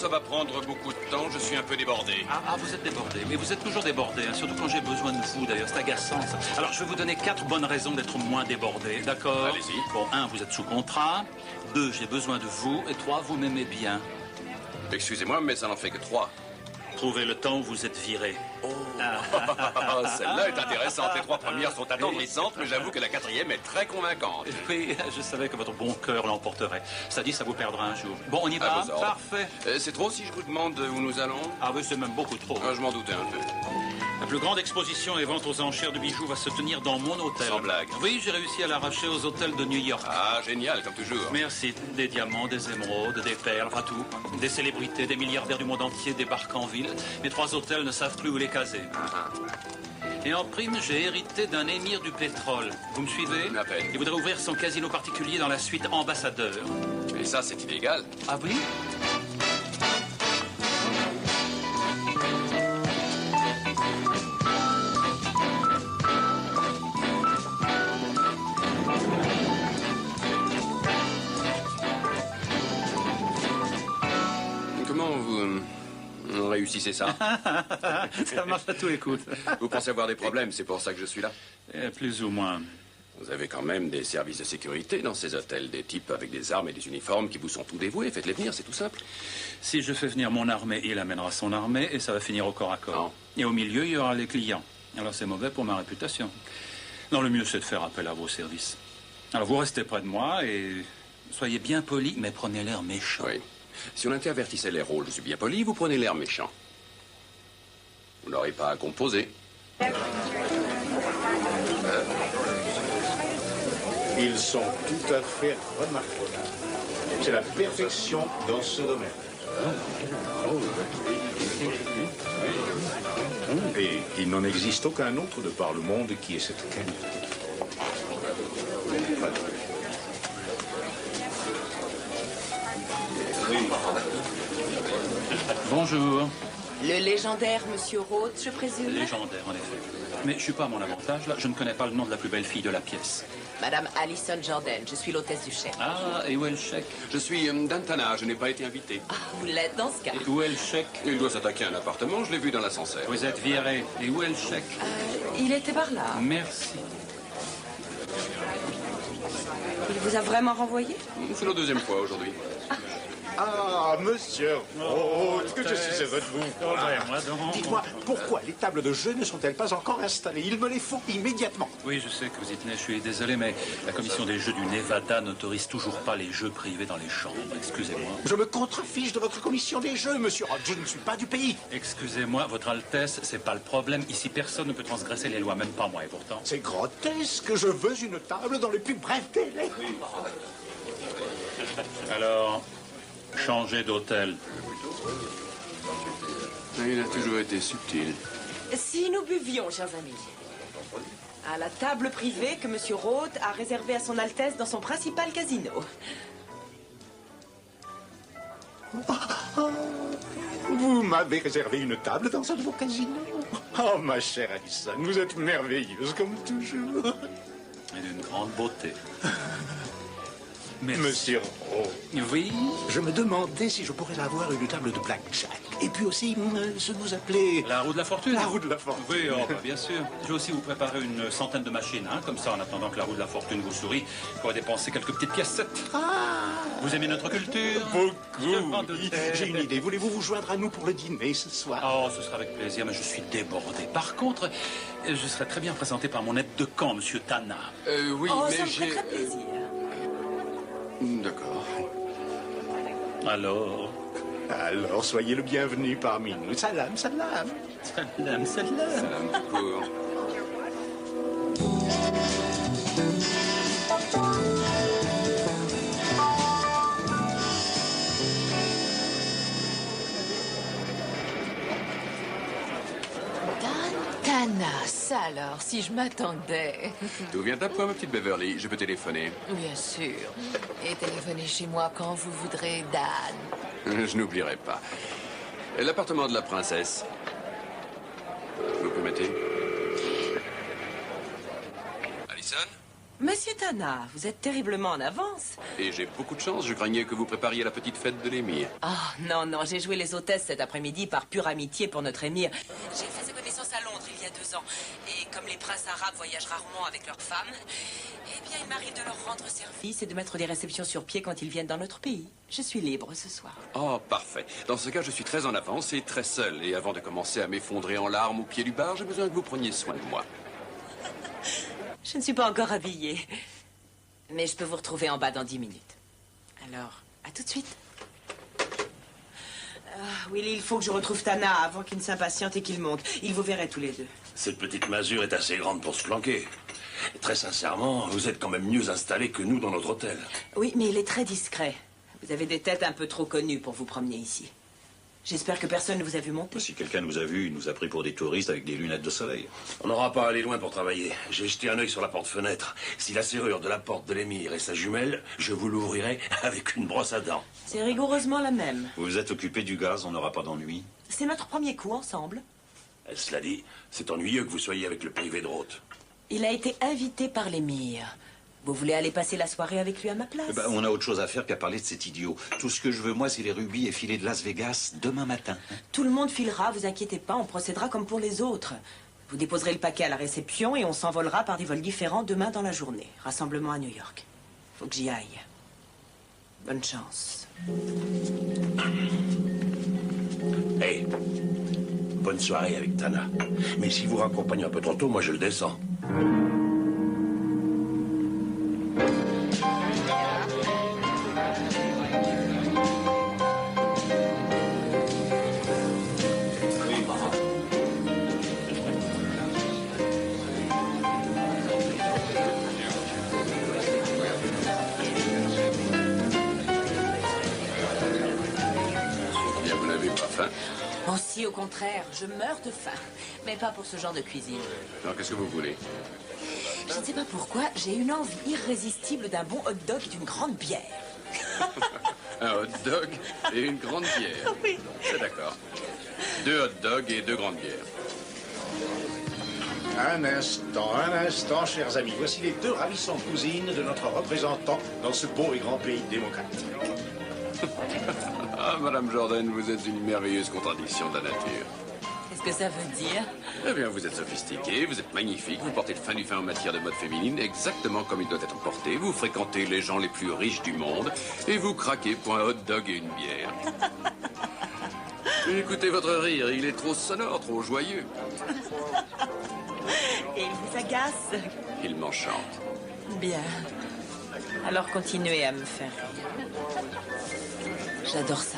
ça va prendre beaucoup de temps. Je suis un peu débordé. Vous êtes débordé. Mais vous êtes toujours débordé, hein, surtout quand j'ai besoin de vous, d'ailleurs. C'est agaçant, ça. Alors, je vais vous donner 4 bonnes raisons d'être moins débordé, d'accord? Allez-y. Bon, 1, vous êtes sous contrat. 2, j'ai besoin de vous. Et 3, vous m'aimez bien. Excusez-moi, mais ça n'en fait que 3. Trouvez le temps où vous êtes viré. Celle-là est intéressante. Les 3 premières sont attendrissantes, mais j'avoue que la 4e est très convaincante. Oui, je savais que votre bon cœur l'emporterait. Ça dit, ça vous perdra un jour. Bon, on y va? À vos ordres. Parfait. C'est trop si je vous demande où nous allons? Oui, c'est même beaucoup trop. Je m'en doutais un peu. La plus grande exposition et vente aux enchères de bijoux va se tenir dans mon hôtel. Sans blague. Oui, j'ai réussi à l'arracher aux hôtels de New York. Génial, comme toujours. Merci. Des diamants, des émeraudes, des perles, enfin tout. Des célébrités, des milliardaires du monde entier débarquent en ville. Mes 3 hôtels ne savent plus où les caser. Et en prime, j'ai hérité d'un émir du pétrole. Vous me suivez? À peine. Il voudrait ouvrir son casino particulier dans la suite Ambassadeur. Et ça, c'est illégal. Ah oui? Comment vous réussissez ça? Ça marche à tous les coups. Vous pensez avoir des problèmes, c'est pour ça que je suis là. Plus ou moins. Vous avez quand même des services de sécurité dans ces hôtels, des types avec des armes et des uniformes qui vous sont tout dévoués. Faites-les venir, c'est tout simple. Si je fais venir mon armée, il amènera son armée et ça va finir au corps à corps. Non. Et au milieu, il y aura les clients. Alors c'est mauvais pour ma réputation. Non, le mieux c'est de faire appel à vos services. Alors vous restez près de moi et soyez bien polis, mais prenez l'air méchant. Oui. Si on intervertissait les rôles, je suis bien poli, vous prenez l'air méchant. Vous n'aurez pas à composer. Ils sont tout à fait remarquables. C'est la perfection dans ce domaine. Et il n'en existe aucun autre de par le monde qui ait cette qualité. Bonjour. Le légendaire Monsieur Roth, je présume? Légendaire, en effet. Mais je suis pas à mon avantage, là. Je ne connais pas le nom de la plus belle fille de la pièce. Madame Alison Jordan, je suis l'hôtesse du chef. Et où est le chèque? Je suis Dantana, je n'ai pas été invité. Vous l'êtes dans ce cas. Et où est le chèque? Il doit s'attaquer à un appartement, je l'ai vu dans l'ascenseur. Vous êtes viré. Et où est le chèque? Il était par là. Merci. Il vous a vraiment renvoyé? C'est la 2e fois aujourd'hui. Ah, monsieur Roth, que je suis heureux de vous voir. Moi donc. Dites-moi, pourquoi les tables de jeu ne sont-elles pas encore installées? Il me les faut immédiatement. Oui, je sais que vous y tenez, je suis désolé, mais la commission des jeux du Nevada n'autorise toujours pas les jeux privés dans les chambres. Excusez-moi. Je me contrefiche de votre commission des jeux, monsieur Roth. Je ne suis pas du pays. Excusez-moi, votre Altesse, c'est pas le problème. Ici, personne ne peut transgresser les lois, même pas moi, et pourtant. C'est grotesque. Je veux une table dans les plus brefs délais. Alors, changez d'hôtel. Il a toujours été subtil. Si nous buvions, chers amis, à la table privée que Monsieur Roth a réservée à son Altesse dans son principal casino. Vous m'avez réservé une table dans un de vos casinos. Oh, ma chère Alison, vous êtes merveilleuse comme toujours. Et d'une grande beauté. Merci. Monsieur Roth, Oui? je me demandais si je pourrais avoir une table de blackjack. Et puis aussi, ce que vous appelez... La roue de la fortune? La roue de la fortune. Oui, bien sûr. Je vais aussi vous préparer une centaine de machines, hein, comme ça, en attendant que la roue de la fortune vous sourie, vous pourrez dépenser quelques petites piècettes. Vous aimez notre culture? Je m'en Beaucoup. doutais. J'ai une idée. Voulez-vous vous joindre à nous pour le dîner ce soir? Oh, ce sera avec plaisir, mais je suis débordé. Par contre, je serai très bien présenté par mon aide de camp, Monsieur Tana. Oui, Oh, mais ça me j'ai... ferait très plaisir. D'accord. Alors, soyez le bienvenu parmi nous. Salam, salam. Salam, salam. Salam tout court. Tana, ça alors, si je m'attendais. Tout vient à point, ma petite Beverly. Je peux téléphoner. Bien sûr. Et téléphonez chez moi quand vous voudrez, Dan. Je n'oublierai pas. L'appartement de la princesse. Vous permettez? Alison? Monsieur Tana, vous êtes terriblement en avance. Et j'ai beaucoup de chance, je craignais que vous prépariez la petite fête de l'émir. Oh, non, non, j'ai joué les hôtesses cet après-midi par pure amitié pour notre émir. J'ai fait sa connaissance à Londres il y a 2 ans. Et comme les princes arabes voyagent rarement avec leurs femmes, eh bien, il m'arrive de leur rendre service et de mettre des réceptions sur pied quand ils viennent dans notre pays. Je suis libre ce soir. Oh, parfait. Dans ce cas, je suis très en avance et très seul. Et avant de commencer à m'effondrer en larmes au pied du bar, j'ai besoin que vous preniez soin de moi. Je ne suis pas encore habillée. Mais je peux vous retrouver en bas dans 10 minutes. Alors, à tout de suite. Willy, il faut que je retrouve Tana avant qu'il ne s'impatiente et qu'il monte. Il vous verrait tous les deux. Cette petite masure est assez grande pour se planquer. Et très sincèrement, vous êtes quand même mieux installés que nous dans notre hôtel. Oui, mais il est très discret. Vous avez des têtes un peu trop connues pour vous promener ici. J'espère que personne ne vous a vu monter. Si quelqu'un nous a vus, il nous a pris pour des touristes avec des lunettes de soleil. On n'aura pas à aller loin pour travailler. J'ai jeté un œil sur la porte-fenêtre. Si la serrure de la porte de l'émir est sa jumelle, je vous l'ouvrirai avec une brosse à dents. C'est rigoureusement la même. Vous vous êtes occupé du gaz, on n'aura pas d'ennui. C'est notre premier coup ensemble. Cela dit, c'est ennuyeux que vous soyez avec le privé de Roth. Il a été invité par l'émir. Vous voulez aller passer la soirée avec lui à ma place? On a autre chose à faire qu'à parler de cet idiot. Tout ce que je veux, moi, c'est les rubis et filets de Las Vegas demain matin. Tout le monde filera, vous inquiétez pas, on procédera comme pour les autres. Vous déposerez le paquet à la réception et on s'envolera par des vols différents demain dans la journée. Rassemblement à New York. Faut que j'y aille. Bonne chance. Hey, bonne soirée avec Tana. Mais si vous raccompagnez un peu trop tôt, moi je le descends. Aussi, au contraire, je meurs de faim. Mais pas pour ce genre de cuisine. Alors, qu'est-ce que vous voulez? Je ne sais pas pourquoi, j'ai une envie irrésistible d'un bon hot dog et d'une grande bière. Un hot dog et une grande bière. Oui. C'est d'accord. 2 hot dogs et 2 grandes bières. Un instant, chers amis. Voici les 2 ravissantes cousines de notre représentant dans ce beau et grand pays démocratique. Ah, Madame Jordan, vous êtes une merveilleuse contradiction de la nature. Qu'est-ce que ça veut dire? Eh bien, vous êtes sophistiqué, vous êtes magnifique, vous portez le fin du fin en matière de mode féminine, exactement comme il doit être porté. Vous fréquentez les gens les plus riches du monde et vous craquez pour un hot dog et une bière. Écoutez votre rire, il est trop sonore, trop joyeux. Et il vous agace? Il m'enchante. Bien. Alors continuez à me faire rire. J'adore ça.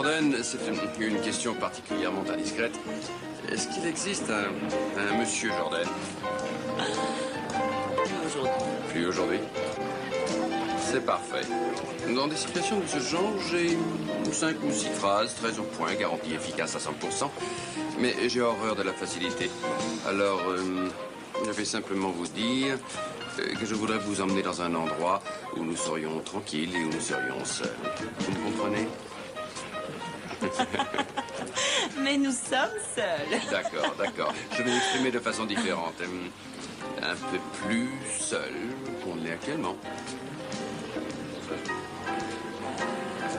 Jordan, c'est une question particulièrement indiscrète. Est-ce qu'il existe un monsieur Jordan? Plus aujourd'hui. Plus aujourd'hui? C'est parfait. Dans des situations de ce genre, j'ai 5 ou 6 phrases très au point, garantie efficace à 100%. Mais j'ai horreur de la facilité. Alors, je vais simplement vous dire que je voudrais vous emmener dans un endroit où nous serions tranquilles et où nous serions seuls. Vous me comprenez? Mais nous sommes seuls. D'accord, d'accord. Je vais m'exprimer de façon différente. Un peu plus seul qu'on ne l'est actuellement.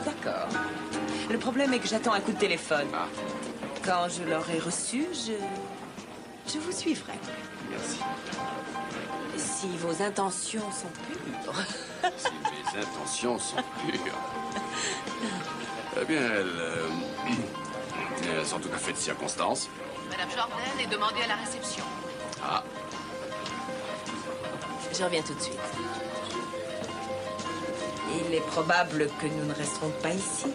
D'accord. Le problème est que j'attends un coup de téléphone. Ah, Quand je l'aurai reçu, je vous suivrai. merci. Si vos intentions sont pures. Si mes intentions sont pures. Eh bien, elles sont tout à fait de circonstance. Madame Jordan est demandée à la réception. Ah, Je reviens tout de suite. Il est probable que nous ne resterons pas ici.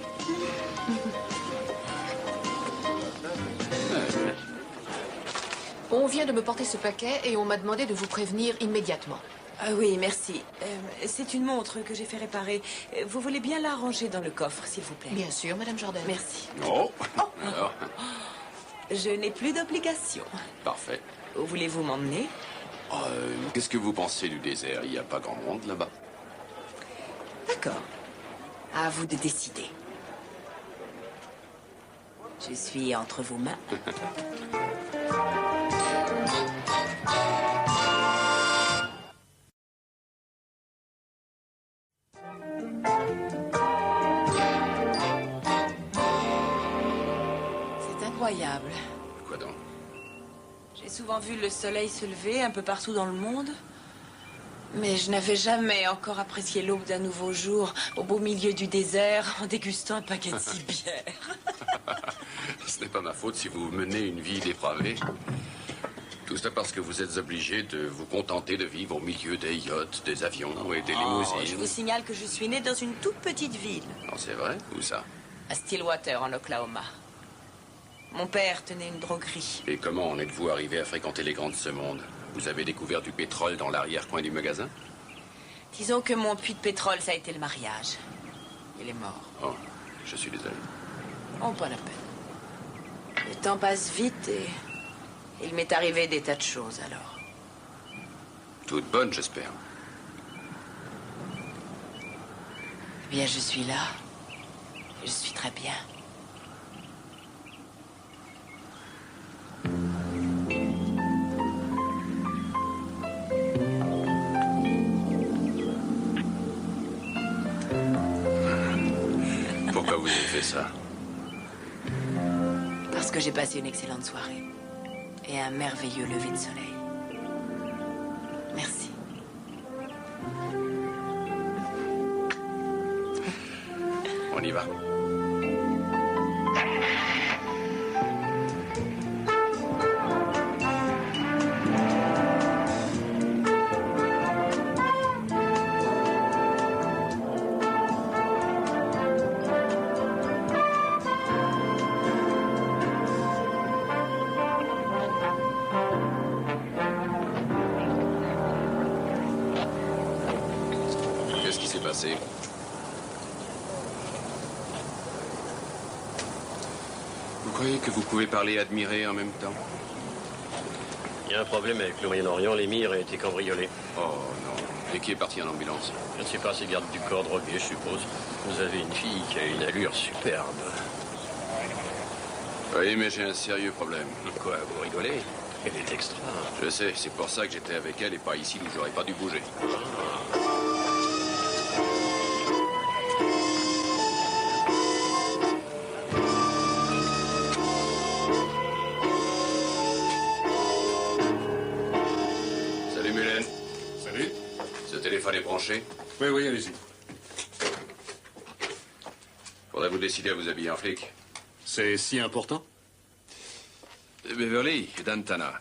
On vient de me porter ce paquet et on m'a demandé de vous prévenir immédiatement. Ah oui, merci. C'est une montre que j'ai fait réparer. Vous voulez bien la ranger dans le coffre, s'il vous plaît? Bien sûr, Madame Jordan. Merci. oh, alors, Je n'ai plus d'obligation. parfait. Où voulez-vous m'emmener? Qu'est-ce que vous pensez du désert? Il n'y a pas grand monde là-bas. D'accord. À vous de décider. Je suis entre vos mains. C'est incroyable. Quoi donc? J'ai souvent vu le soleil se lever un peu partout dans le monde. Mais je n'avais jamais encore apprécié l'aube d'un nouveau jour au beau milieu du désert en dégustant un paquet de cibières. Ce n'est pas ma faute si vous menez une vie dépravée. Tout ça parce que vous êtes obligé de vous contenter de vivre au milieu des yachts, des avions et des limousines. Je vous signale que je suis née dans une toute petite ville, Non, c'est vrai? Où ça? à Stillwater, en Oklahoma. Mon père tenait une droguerie. Et comment en êtes-vous arrivé à fréquenter les grands de ce monde? Vous avez découvert du pétrole dans l'arrière-coin du magasin? Disons que mon puits de pétrole, ça a été le mariage. Il est mort. Oh, je suis désolé. Oh, pas la peine. Le temps passe vite et il m'est arrivé des tas de choses alors. Toute bonne, j'espère. Eh bien, je suis là. Je suis très bien. Pourquoi vous avez fait ça? Parce que j'ai passé une excellente soirée. Et un merveilleux lever de soleil. Merci. On y va. Qu'est-ce qui s'est passé? Vous croyez que vous pouvez parler et admirer en même temps? Il y a un problème avec le Moyen-Orient, l'émir a été cambriolé. Oh non. Et qui est parti en ambulance? Je ne sais pas, c'est garde du corps drogué, je suppose. Vous avez une fille qui a une allure superbe. Oui, mais j'ai un sérieux problème. Quoi, vous rigolez? Elle est extra. Je sais, c'est pour ça que j'étais avec elle et pas ici où j'aurais pas dû bouger. Salut Mylène. Salut. Ce téléphone est branché? Oui, oui, allez-y. Faudrait vous décider à vous habiller en flic. C'est si important? Beverly, Dantana.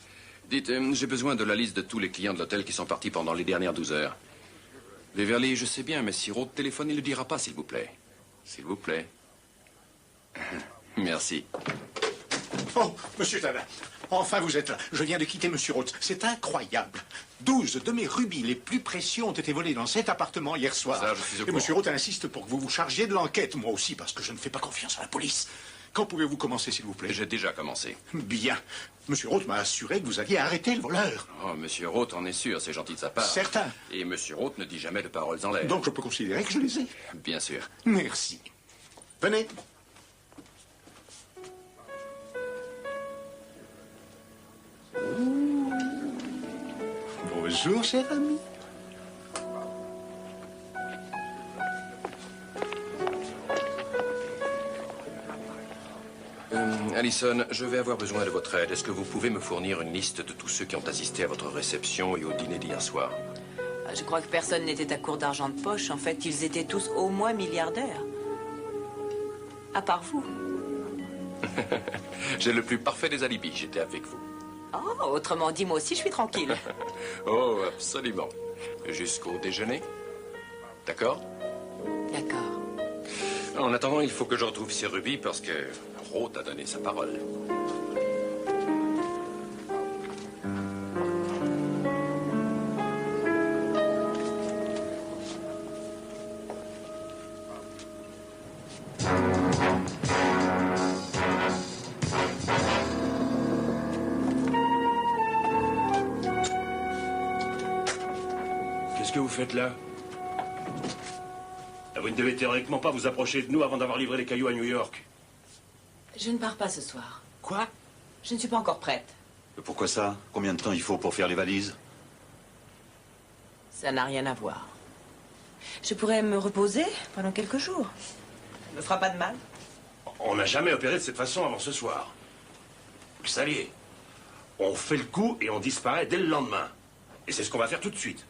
Dites, j'ai besoin de la liste de tous les clients de l'hôtel qui sont partis pendant les dernières 12 heures. Beverly, je sais bien, mais si Rode téléphone, il ne le dira pas, s'il vous plaît. S'il vous plaît. Merci. Oh, monsieur Tana, enfin vous êtes là. Je viens de quitter monsieur Rhodes. C'est incroyable. 12 de mes rubis les plus précieux ont été volés dans cet appartement hier soir. Ça, je suis au Et courant. monsieur Rhodes insiste pour que vous vous chargiez de l'enquête, moi aussi, parce que je ne fais pas confiance à la police. Quand pouvez-vous commencer, s'il vous plaît? J'ai déjà commencé. Bien. Monsieur Rhodes m'a assuré que vous aviez arrêté le voleur. Oh, Monsieur Roth en est sûr, c'est gentil de sa part. Certain. Et Monsieur Roth ne dit jamais de paroles en l'air. Donc je peux considérer que je les ai. Bien sûr. Merci. Venez. Bonjour, cher ami. Allison, je vais avoir besoin de votre aide. Est-ce que vous pouvez me fournir une liste de tous ceux qui ont assisté à votre réception et au dîner d'hier soir? Je crois que personne n'était à court d'argent de poche. En fait, ils étaient tous au moins milliardaires. À part vous. J'ai le plus parfait des alibis. J'étais avec vous. Oh, autrement dit, moi aussi, je suis tranquille. Oh, absolument. Jusqu'au déjeuner? D'accord? D'accord. En attendant, il faut que je retrouve ces rubis parce que Roth a donné sa parole. Qu'est-ce que vous faites là? Vous ne devez théoriquement pas vous approcher de nous avant d'avoir livré les cailloux à New York. Je ne pars pas ce soir. Quoi? Je ne suis pas encore prête. Pourquoi ça? Combien de temps il faut pour faire les valises? Ça n'a rien à voir. Je pourrais me reposer pendant quelques jours. Ça me fera pas de mal. On n'a jamais opéré de cette façon avant ce soir. Vous le saviez. On fait le coup et on disparaît dès le lendemain. Et c'est ce qu'on va faire tout de suite.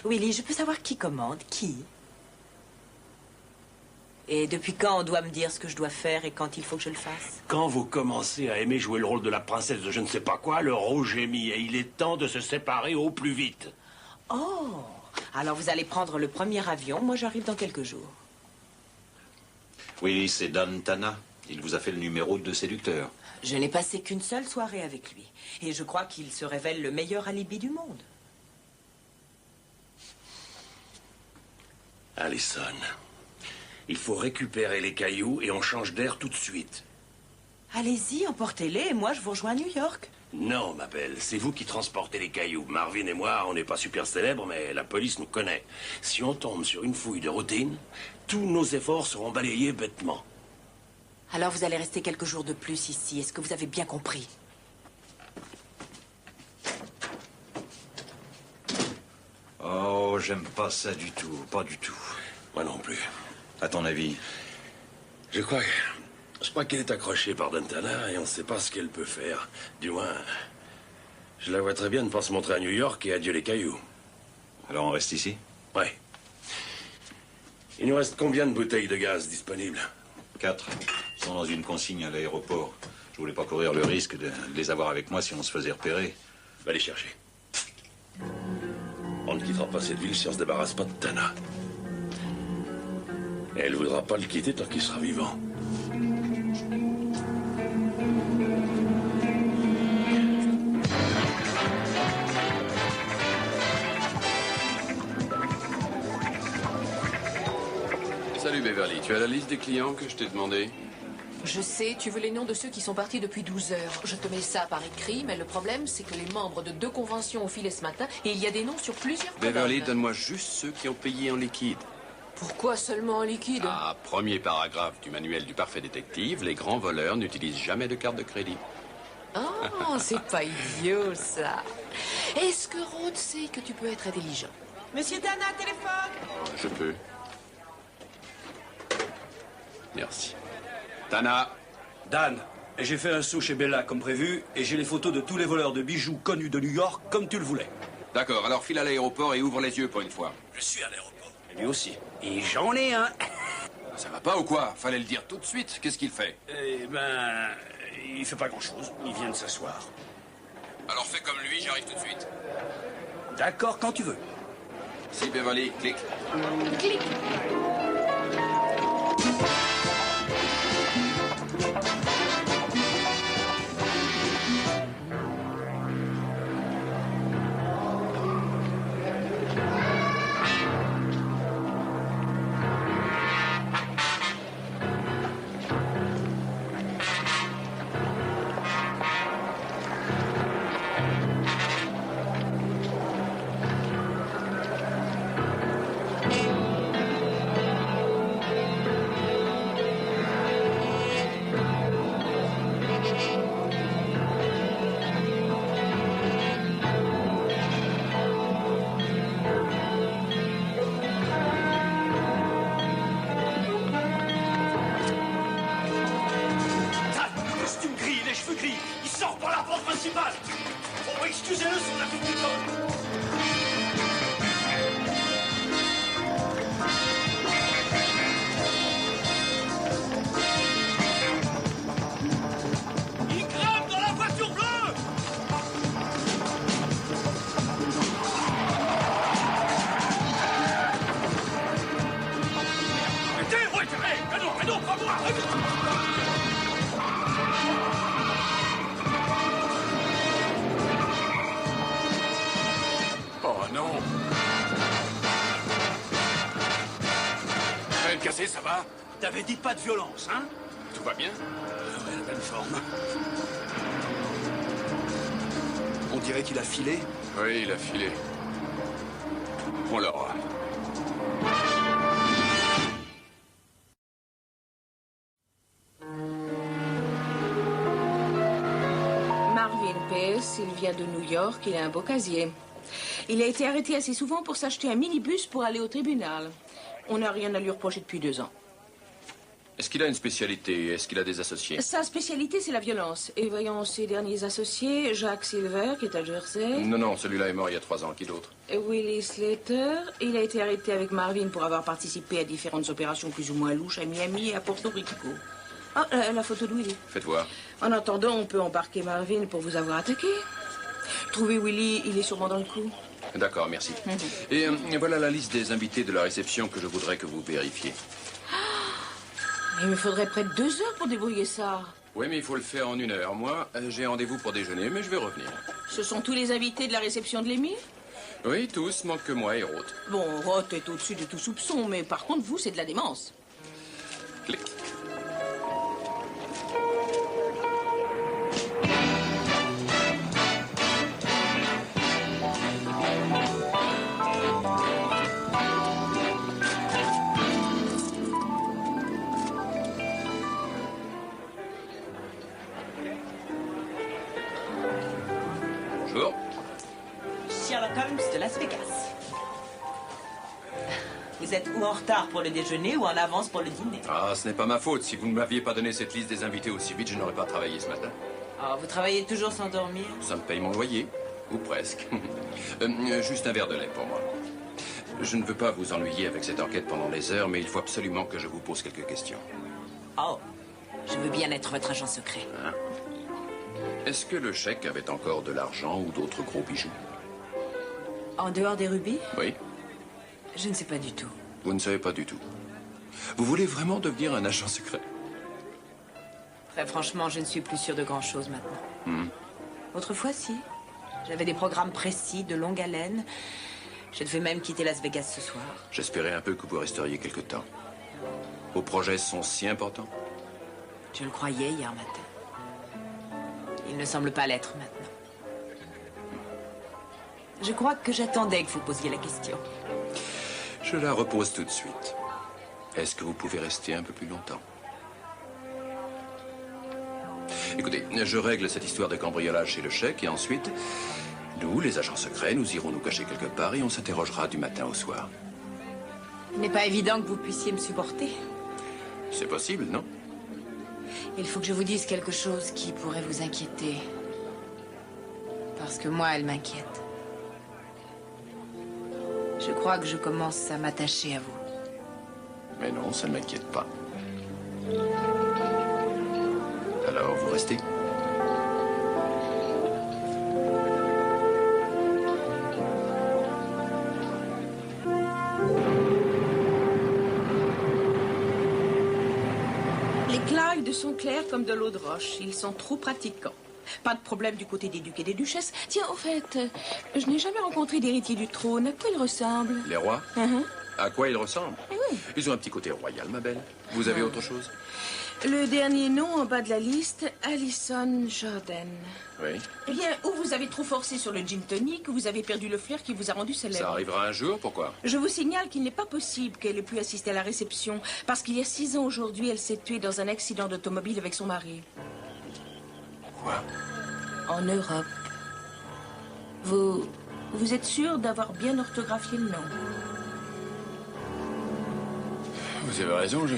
Willy, je peux savoir qui commande? Qui? Et depuis quand on doit me dire ce que je dois faire et quand il faut que je le fasse? Quand vous commencez à aimer jouer le rôle de la princesse de je ne sais pas quoi, le rouge est mis et il est temps de se séparer au plus vite. Oh! Alors vous allez prendre le premier avion. Moi, j'arrive dans quelques jours. Oui, c'est Dan Tana. Il vous a fait le numéro de séducteur. Je n'ai passé qu'une seule soirée avec lui. Et je crois qu'il se révèle le meilleur alibi du monde. Allison, il faut récupérer les cailloux et on change d'air tout de suite. Allez-y, emportez-les et moi, je vous rejoins à New York. Non, ma belle, c'est vous qui transportez les cailloux. Marvin et moi, on n'est pas super célèbres, mais la police nous connaît. Si on tombe sur une fouille de routine, tous nos efforts seront balayés bêtement. Alors vous allez rester quelques jours de plus ici. Est-ce que vous avez bien compris? Oh, j'aime pas ça du tout. Pas du tout. Moi non plus. À ton avis? Je crois qu'elle est accrochée par Dantana et on ne sait pas ce qu'elle peut faire. Du moins, je la vois très bien ne pas se montrer à New York et adieu les cailloux. Alors on reste ici? Ouais. Il nous reste combien de bouteilles de gaz disponibles? 4. Ils sont dans une consigne à l'aéroport. Je voulais pas courir le risque de les avoir avec moi si on se faisait repérer. Va les chercher. On ne quittera pas cette ville si on se débarrasse pas de Tana. Et elle voudra pas le quitter tant qu'il sera vivant. Salut Beverly, tu as la liste des clients que je t'ai demandé? Je sais, tu veux les noms de ceux qui sont partis depuis 12 heures. Je te mets ça par écrit, mais le problème, c'est que les membres de 2 conventions ont filé ce matin et il y a des noms sur plusieurs Beverly, colonnes. donne-moi juste ceux qui ont payé en liquide. Pourquoi seulement en liquide? Ah, premier paragraphe du manuel du parfait détective, les grands voleurs n'utilisent jamais de carte de crédit. Oh, c'est pas idiot, ça. Est-ce que Rhodes sait que tu peux être intelligent? Monsieur Tana, téléphone! Je peux. Merci. Tana, Dan, et j'ai fait un saut chez Bella comme prévu, et j'ai les photos de tous les voleurs de bijoux connus de New York comme tu le voulais. d'accord, alors file à l'aéroport et ouvre les yeux pour une fois. Je suis à l'aéroport. Et lui aussi. Et j'en ai un. Ça va pas ou quoi? Fallait le dire tout de suite. Qu'est-ce qu'il fait? Eh ben, il fait pas grand-chose. Il vient de s'asseoir. Alors fais comme lui, j'arrive tout de suite. D'accord, quand tu veux. Si, Beverly, clique. Clic. excusez-le, c'est la vie du col. Il crame dans la voiture bleue! Arrêtez, ouais, non, pas moi. Oh non! Rien de cassé, ça va? T'avais dit pas de violence, hein? Tout va bien? Ouais, la belle forme. On dirait qu'il a filé. Oui, il a filé. On l'aura. Marvin Pace, il vient de New York, il a un beau casier. Il a été arrêté assez souvent pour s'acheter un minibus pour aller au tribunal. On n'a rien à lui reprocher depuis 2 ans. Est-ce qu'il a une spécialité? Est-ce qu'il a des associés? Sa spécialité, c'est la violence. Et voyons ses derniers associés, Jacques Silver, qui est à Jersey. Non, celui-là est mort il y a 3 ans. Qui d'autre? Willie Slater. Il a été arrêté avec Marvin pour avoir participé à différentes opérations plus ou moins louches à Miami et à Porto Rico. Ah, la photo de Willie. Faites voir. En attendant, on peut embarquer Marvin pour vous avoir attaqué. Trouvez Willie, il est sûrement dans le coup. D'accord, merci. Et voilà la liste des invités de la réception que je voudrais que vous vérifiez. Il me faudrait près de 2 heures pour débrouiller ça. Oui, mais il faut le faire en 1 heure. Moi, j'ai rendez-vous pour déjeuner, mais je vais revenir. Ce sont tous les invités de la réception de l'émir? Oui, tous, manque que moi et Roth. Bon, Roth est au-dessus de tout soupçon, mais par contre, vous, c'est de la démence. Clic. Bonjour. Sherlock Holmes de Las Vegas. Vous êtes ou en retard pour le déjeuner ou en avance pour le dîner. Ah, ce n'est pas ma faute. Si vous ne m'aviez pas donné cette liste des invités aussi vite, je n'aurais pas travaillé ce matin. Ah, vous travaillez toujours sans dormir? Ça me paye mon loyer. Ou presque. Juste un verre de lait pour moi. Je ne veux pas vous ennuyer avec cette enquête pendant des heures, mais il faut absolument que je vous pose quelques questions. Oh, je veux bien être votre agent secret. Hein? Est-ce que le chèque avait encore de l'argent ou d'autres gros bijoux? En dehors des rubis? Oui. Je ne sais pas du tout. Vous ne savez pas du tout. Vous voulez vraiment devenir un agent secret? Très franchement, je ne suis plus sûre de grand-chose maintenant. Autrefois, si. J'avais des programmes précis, de longue haleine. Je devais même quitter Las Vegas ce soir. J'espérais un peu que vous resteriez quelque temps. Vos projets sont si importants. Je le croyais hier matin. Il ne semble pas l'être maintenant. Je crois que j'attendais que vous posiez la question. Je la repose tout de suite. Est-ce que vous pouvez rester un peu plus longtemps? Écoutez, je règle cette histoire de cambriolage chez le chèque et ensuite, nous, les agents secrets, nous irons nous cacher quelque part et on s'interrogera du matin au soir. Il n'est pas évident que vous puissiez me supporter. C'est possible, non? Il faut que je vous dise quelque chose qui pourrait vous inquiéter. Parce que moi, elle m'inquiète. Je crois que je commence à m'attacher à vous. Mais non, ça ne m'inquiète pas. Alors, vous restez? Les Clyde sont clairs comme de l'eau de roche. Ils sont trop pratiquants. Pas de problème du côté des ducs et des duchesses. Tiens, au fait, je n'ai jamais rencontré d'héritier du trône. À quoi ils ressemblent? Les rois? À quoi ils ressemblent? Oui. Ils ont un petit côté royal, ma belle. Vous avez autre chose? Le dernier nom en bas de la liste, Allison Jordan. Oui. Eh bien, ou vous avez trop forcé sur le gin tonic, ou vous avez perdu le flair qui vous a rendu célèbre. Ça arrivera un jour, pourquoi? Je vous signale qu'il n'est pas possible qu'elle ait pu assister à la réception, parce qu'il y a 6 ans aujourd'hui, elle s'est tuée dans un accident d'automobile avec son mari. Quoi? En Europe. Vous êtes sûr d'avoir bien orthographié le nom? Vous avez raison, je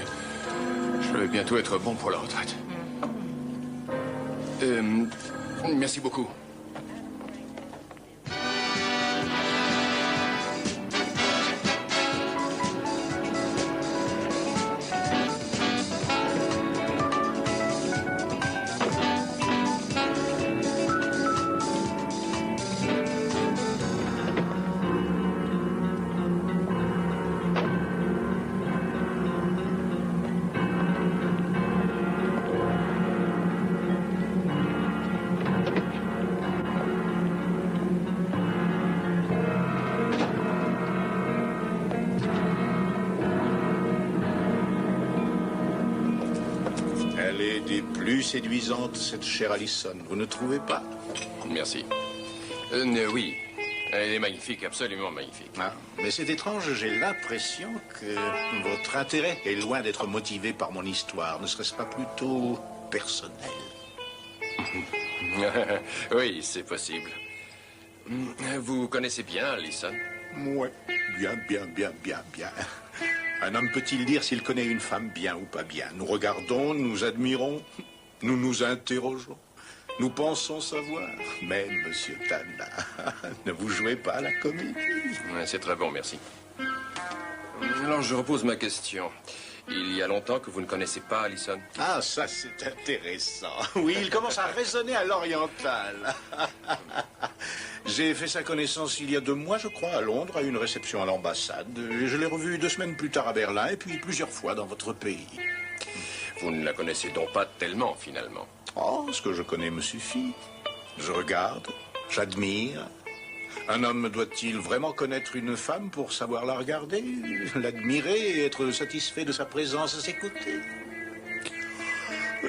vais bientôt être bon pour la retraite. Merci beaucoup. Elle est des plus séduisantes, cette chère Allison. Vous ne trouvez pas? Merci. Oui, elle est magnifique, absolument magnifique. Ah, mais c'est étrange, j'ai l'impression que votre intérêt est loin d'être motivé par mon histoire. Ne serait-ce pas plutôt personnel? Oui, c'est possible. Vous connaissez bien Allison? Ouais, bien. Un homme peut-il dire s'il connaît une femme bien ou pas bien? Nous regardons, nous admirons, nous nous interrogeons. Nous pensons savoir. Mais, monsieur Tanna, ne vous jouez pas à la comédie. Ouais, c'est très bon, merci. Alors, je repose ma question. Il y a longtemps que vous ne connaissez pas Allison? Ah, ça, c'est intéressant. Oui, il commence à raisonner à l'oriental. J'ai fait sa connaissance il y a 2 mois, je crois, à Londres, à une réception à l'ambassade. Je l'ai revue 2 semaines plus tard à Berlin, et puis plusieurs fois dans votre pays. Vous ne la connaissez donc pas tellement, finalement? Oh, ce que je connais me suffit. Je regarde, j'admire. Un homme doit-il vraiment connaître une femme pour savoir la regarder, l'admirer et être satisfait de sa présence à ses côtés?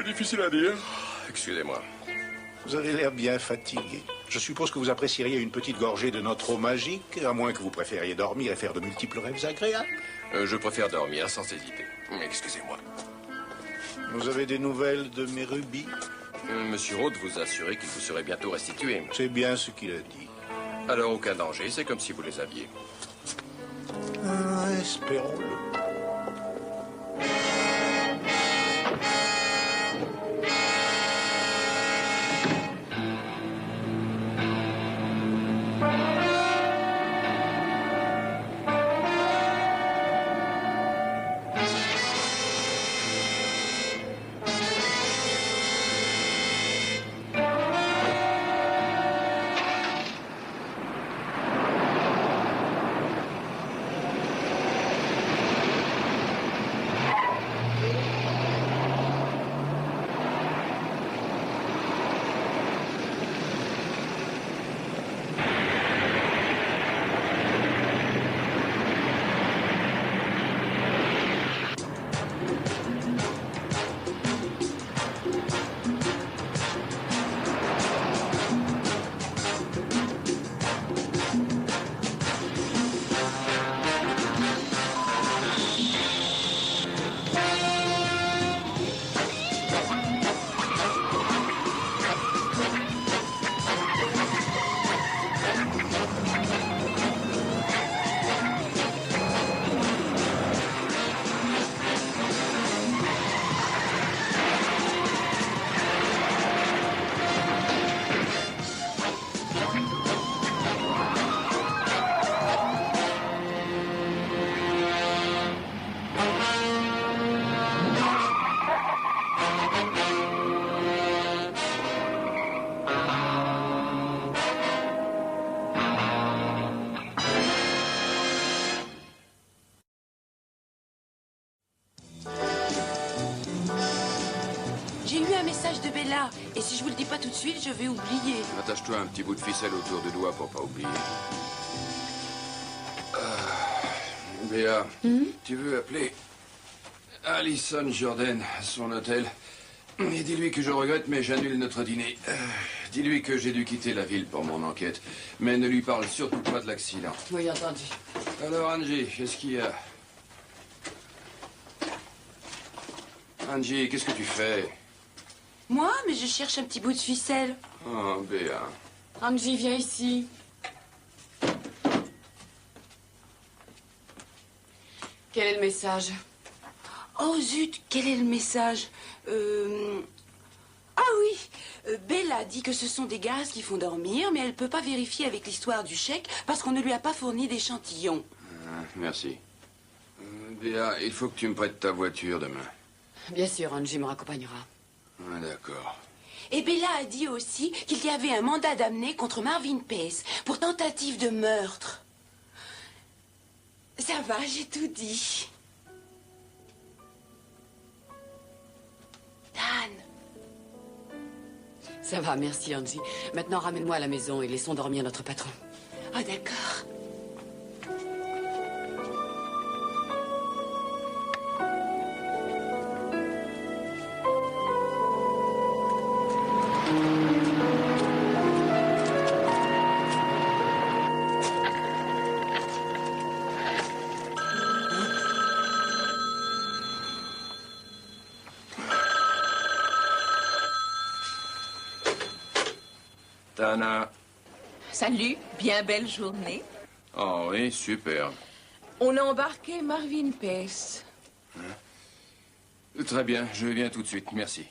Difficile à dire. Excusez-moi. Vous avez l'air bien fatigué. Je suppose que vous apprécieriez une petite gorgée de notre eau magique, à moins que vous préfériez dormir et faire de multiples rêves agréables. Je préfère dormir sans hésiter. Excusez-moi. Vous avez des nouvelles de mes rubis? Monsieur Roth vous a assuré qu'il vous serait bientôt restitué. C'est bien ce qu'il a dit. Alors, aucun danger, c'est comme si vous les aviez. Espérons-le. J'ai eu un message de Bella, et si je vous le dis pas tout de suite, je vais oublier. Attache-toi un petit bout de ficelle autour du doigt pour pas oublier. Béa, tu veux appeler Allison Jordan à son hôtel? Et dis-lui que je regrette, mais j'annule notre dîner. Dis-lui que j'ai dû quitter la ville pour mon enquête. Mais ne lui parle surtout pas de l'accident. Oui, entendu. Alors, Angie, qu'est-ce qu'il y a? Angie, qu'est-ce que tu fais? Moi, mais je cherche un petit bout de ficelle. Oh, Béa. Angie, viens ici. Quel est le message? Oh zut, quel est le message? Ah oui, Bella dit que ce sont des gaz qui font dormir, mais elle ne peut pas vérifier avec l'histoire du chèque parce qu'on ne lui a pas fourni d'échantillon. Merci. Béa, il faut que tu me prêtes ta voiture demain. Bien sûr, Angie me raccompagnera. Ah, d'accord. Et Bella a dit aussi qu'il y avait un mandat d'amener contre Marvin Pace pour tentative de meurtre. Ça va, j'ai tout dit. Dan. Ça va, merci Angie. Maintenant, ramène-moi à la maison et laissons dormir notre patron. Ah, d'accord. Tana. Salut, bien belle journée. Oh oui, super. On a embarqué Marvin Pace. Très bien, je viens tout de suite, merci.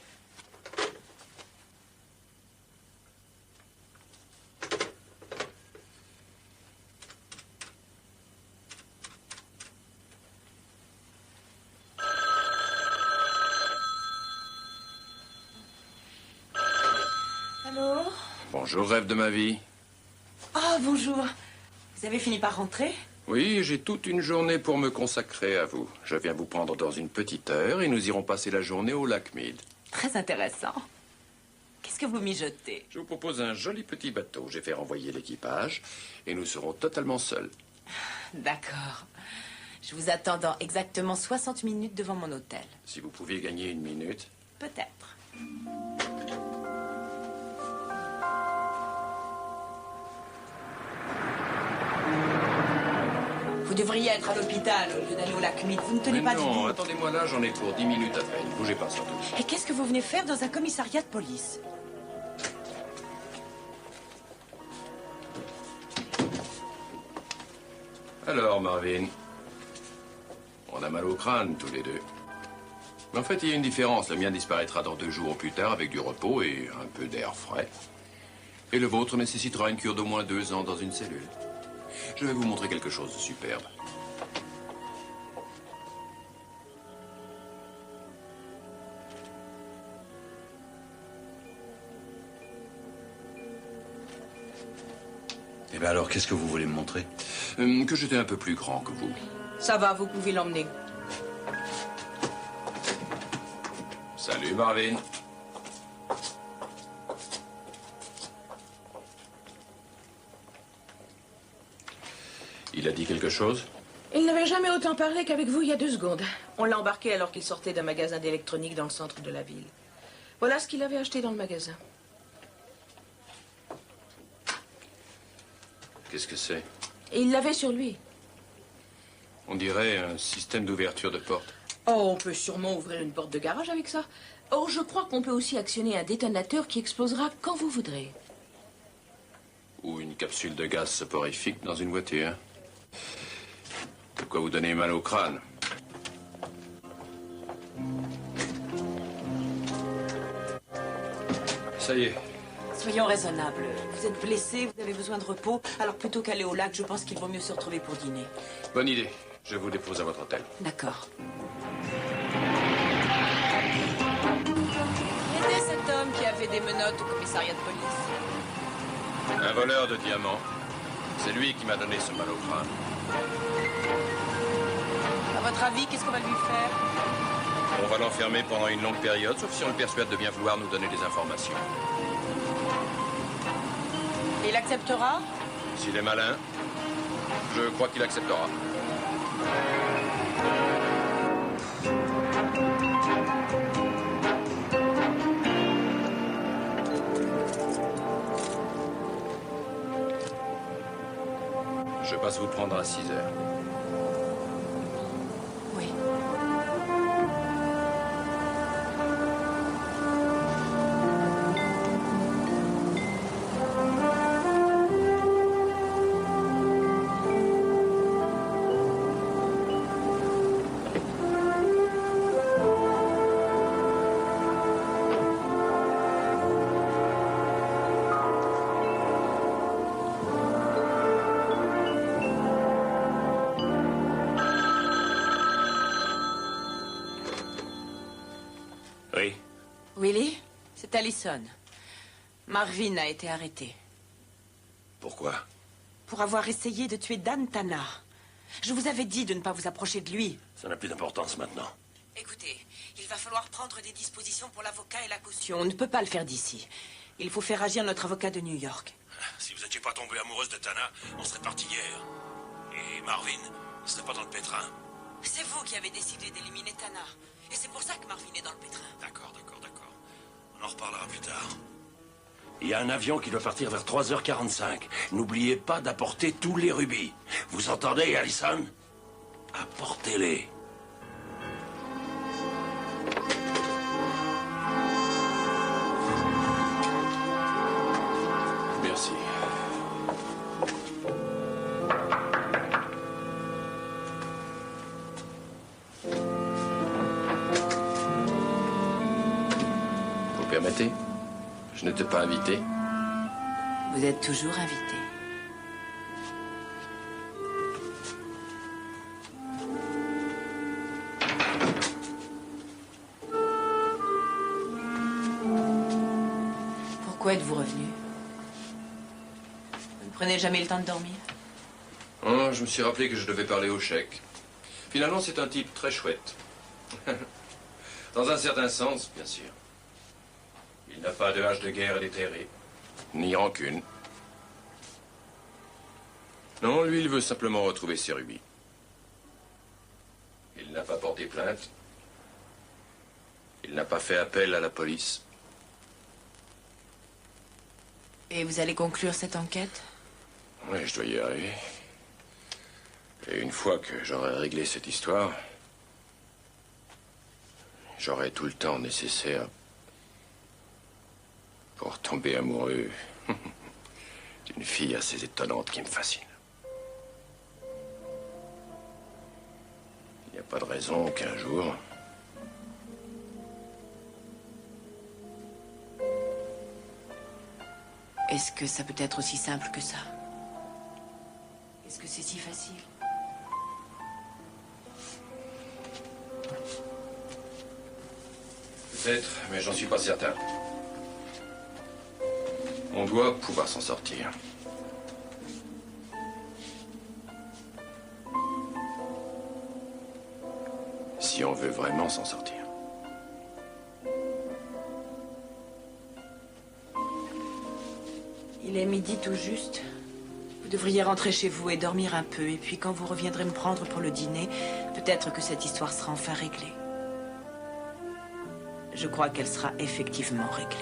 Allô? Bonjour, rêve de ma vie. Ah, bonjour. Vous avez fini par rentrer? Oui, j'ai toute une journée pour me consacrer à vous. Je viens vous prendre dans une petite heure et nous irons passer la journée au lac Mead. Très intéressant. Qu'est-ce que vous mijotez? Je vous propose un joli petit bateau. J'ai fait renvoyer l'équipage et nous serons totalement seuls. D'accord. Je vous attends dans exactement 60 minutes devant mon hôtel. Si vous pouviez gagner une minute. Peut-être. Vous devriez être à l'hôpital au lieu d'aller au lac Mead. Vous ne tenez pas non, debout. attendez-moi là, j'en ai pour 10 minutes à peine. Bougez pas surtout. Et qu'est-ce que vous venez faire dans un commissariat de police? Alors, Marvin, on a mal au crâne tous les deux. Mais en fait, il y a une différence. Le mien disparaîtra dans 2 jours au plus tard avec du repos et un peu d'air frais. Et le vôtre nécessitera une cure d'au moins 2 ans dans une cellule. Je vais vous montrer quelque chose de superbe. Eh bien alors, qu'est-ce que vous voulez me montrer? Que j'étais un peu plus grand que vous. Ça va, vous pouvez l'emmener. Salut, Marvin. Il a dit quelque chose? Il n'avait jamais autant parlé qu'avec vous il y a 2 secondes. On l'a embarqué alors qu'il sortait d'un magasin d'électronique dans le centre de la ville. Voilà ce qu'il avait acheté dans le magasin. Qu'est-ce que c'est? Et il l'avait sur lui. On dirait un système d'ouverture de porte. Oh, on peut sûrement ouvrir une porte de garage avec ça. Or, je crois qu'on peut aussi actionner un détonateur qui explosera quand vous voudrez. Ou une capsule de gaz soporifique dans une voiture. De quoi vous donner mal au crâne. Ça y est. Soyons raisonnables. Vous êtes blessé, vous avez besoin de repos. Alors plutôt qu'aller au lac, je pense qu'il vaut mieux se retrouver pour dîner. Bonne idée. Je vous dépose à votre hôtel. D'accord. Qui était cet homme qui avait des menottes au commissariat de police? Un voleur de diamants. C'est lui qui m'a donné ce mal au crâne. À votre avis, qu'est-ce qu'on va lui faire? On va l'enfermer pendant une longue période, sauf si on le persuade de bien vouloir nous donner des informations. Et il acceptera? S'il est malin, je crois qu'il acceptera. Je passe vous prendre à 6 heures. Oui. Oui. Willy, c'est Allison. Marvin a été arrêté. Pourquoi? Pour avoir essayé de tuer Dan Tana. Je vous avais dit de ne pas vous approcher de lui. Ça n'a plus d'importance maintenant. Écoutez, il va falloir prendre des dispositions pour l'avocat et la caution. On ne peut pas le faire d'ici. Il faut faire agir notre avocat de New York. Si vous n'étiez pas tombée amoureuse de Tana, on serait parti hier. Et Marvin ne serait pas dans le pétrin. C'est vous qui avez décidé d'éliminer Tana. Et c'est pour ça que Marvin est dans le pétrin. D'accord. On en reparlera plus tard. Il y a un avion qui doit partir vers 3h45. N'oubliez pas d'apporter tous les rubis. Vous entendez, Allison? Apportez-les. permettez? Je n'étais pas invité. Vous êtes toujours invité. Pourquoi êtes-vous revenu? Vous ne prenez jamais le temps de dormir? Oh, je me suis rappelé que je devais parler au chèque. Finalement, c'est un type très chouette. Dans un certain sens, bien sûr. Il n'a pas de hache de guerre déterrée, ni rancune. Non, lui, il veut simplement retrouver ses rubis. Il n'a pas porté plainte. Il n'a pas fait appel à la police. Et vous allez conclure cette enquête? Oui, je dois y arriver. Et une fois que j'aurai réglé cette histoire, j'aurai tout le temps nécessaire pour tomber amoureux d'une fille assez étonnante qui me fascine. Il n'y a pas de raison qu'un jour... Est-ce que ça peut être aussi simple que ça? Est-ce que c'est si facile? Peut-être, mais j'en suis pas certain. On doit pouvoir s'en sortir. Si on veut vraiment s'en sortir. Il est midi tout juste. Vous devriez rentrer chez vous et dormir un peu. Et puis quand vous reviendrez me prendre pour le dîner, peut-être que cette histoire sera enfin réglée. Je crois qu'elle sera effectivement réglée.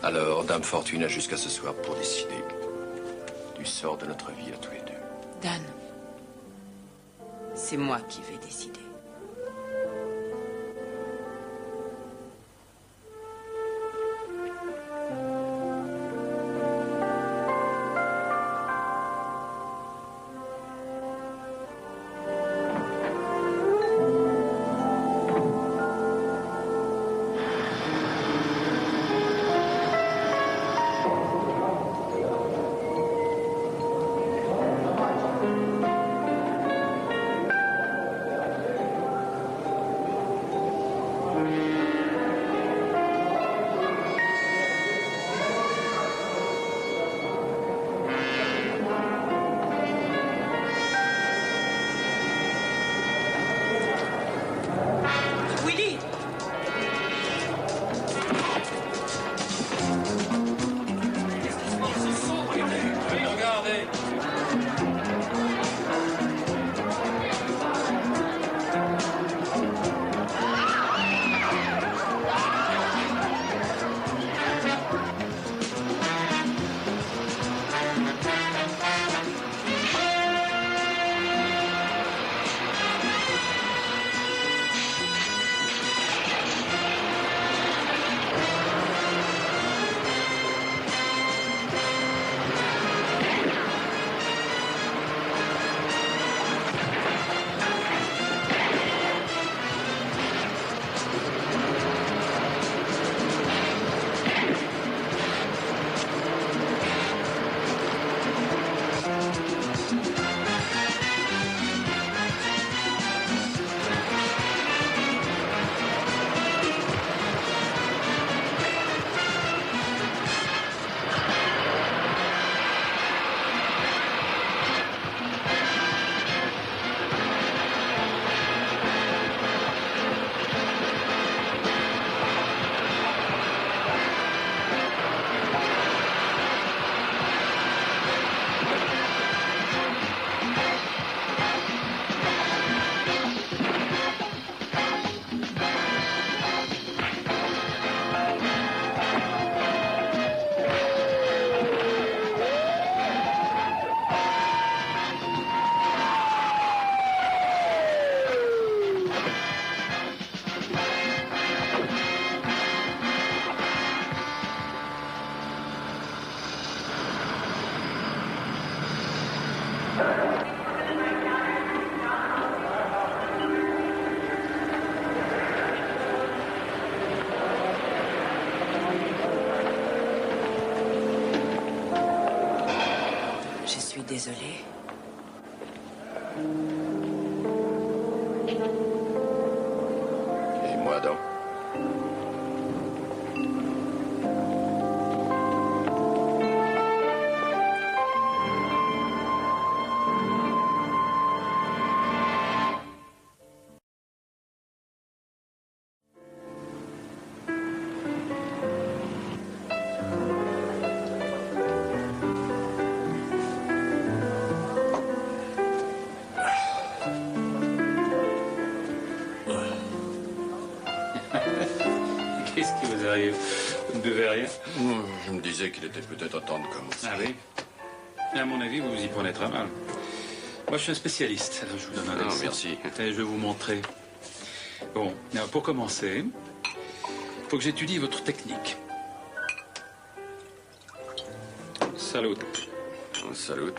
Alors, Dame Fortune a jusqu'à ce soir pour décider du sort de notre vie à tous les deux. Dan, c'est moi qui vais décider. désolée. Et moi donc? Qu'est-ce qui vous arrive? Vous ne buvez rien? Je me disais qu'il était peut-être temps de commencer. Ah oui? À mon avis, vous vous y prenez très mal. Moi, je suis un spécialiste. Alors, je vous donne un Non, essai. merci. Et je vais vous montrer. Bon, alors, pour commencer, il faut que j'étudie votre technique. Salut. Salut.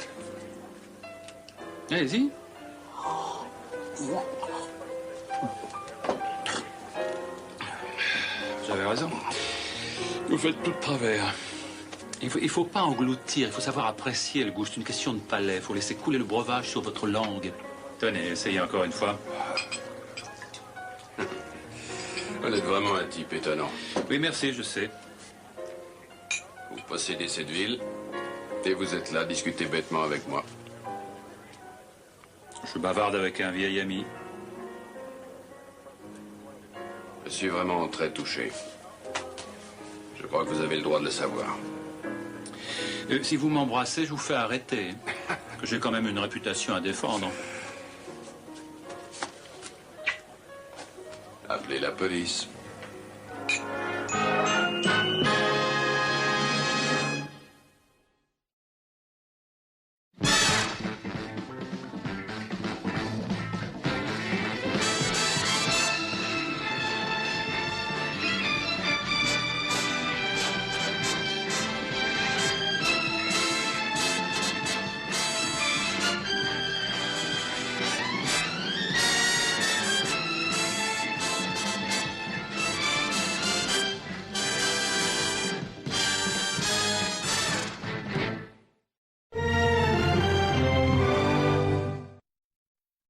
Allez-y. J'avais raison. Vous faites tout de travers. Il faut pas engloutir, il faut savoir apprécier le goût. C'est une question de palais. Il faut laisser couler le breuvage sur votre langue. Tenez, essayez encore une fois. Vous êtes vraiment un type étonnant. Oui, merci, je sais. Vous possédez cette ville et vous êtes là à discuter bêtement avec moi. Je bavarde avec un vieil ami. Je suis vraiment très touché. Je crois que vous avez le droit de le savoir. Si vous m'embrassez, je vous fais arrêter. Que j'ai quand même une réputation à défendre. Appelez la police.